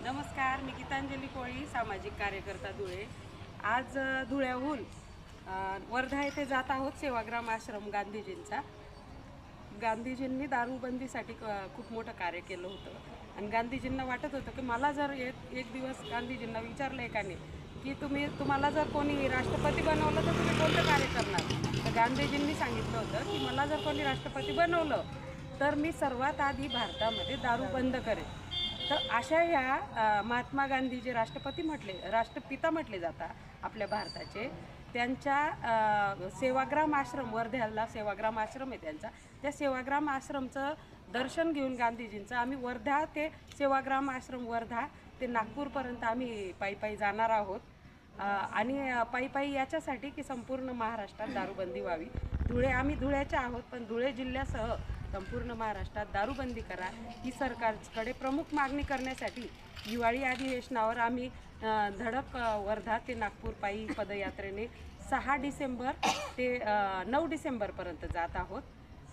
नमस्कार, मी गीतांजली कोळी, सामाजिक कार्यकर्ता धुळे। आज धुळ्याहून वर्धा येथे जात आहोत सेवाग्राम आश्रम गांधीजींचा। गांधीजींनी दारूबंदीसाठी खूप मोठं कार्य केलं होतं आणि गांधीजींना वाटत होतं की मला जर एक दिवस गांधीजींना विचारलं एकाने की तुम्हाला जर कोणी राष्ट्रपती बनवलं तर तुम्ही कोणतं कार्य करणार, तर गांधीजींनी सांगितलं होतं की मला जर कोणी राष्ट्रपती बनवलं तर मी सर्वात आधी भारतामध्ये दारू बंद करेन। तर अशा ह्या महात्मा गांधी जे राष्ट्रपिता म्हटले जातात आपल्या भारताचे, त्यांच्या सेवाग्राम आश्रम, वर्ध्याला सेवाग्राम आश्रम आहे त्यांचा, त्या सेवाग्राम आश्रमचं दर्शन घेऊन गांधीजींचं आम्ही वर्धा ते सेवाग्राम आश्रम, वर्धा ते नागपूरपर्यंत आम्ही पायी जाणार आहोत। आणि पायी याच्यासाठी की संपूर्ण महाराष्ट्रात दारूबंदी व्हावी। आम्ही धुळ्याचे आहोत, पण धुळे जिल्ह्यासह संपूर्ण महाराष्ट्रात दारूबंदी करा ही सरकारकडे प्रमुख मागणी करण्यासाठी दिवाळी अधिवेशनावर आम्ही धडक वर्धा ते नागपूर पायी पदयात्रेने 6 डिसेंबर ते 9 डिसेंबरपर्यंत जात आहोत।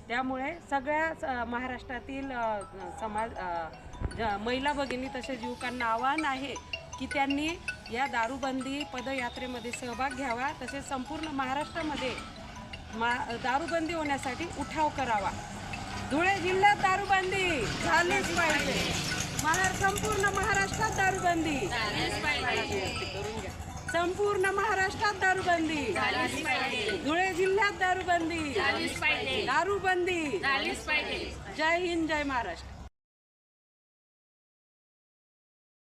त्यामुळे सगळ्या महाराष्ट्रातील महिला भगिनी तसेच युवकांना आवाहन आहे की त्यांनी या दारूबंदी पदयात्रेमध्ये सहभाग घ्यावा, तसेच संपूर्ण महाराष्ट्रामध्ये दारूबंदी होण्यासाठी उठाव करावा। धुळे जिल्ह्यात दारूबंदी झालीच पाहिजे, संपूर्ण महाराष्ट्रात दारूबंदी संपूर्ण महाराष्ट्रात दारूबंदी, धुळे जिल्ह्यात दारूबंदी, दारूबंदी। जय हिंद, जय महाराष्ट्र।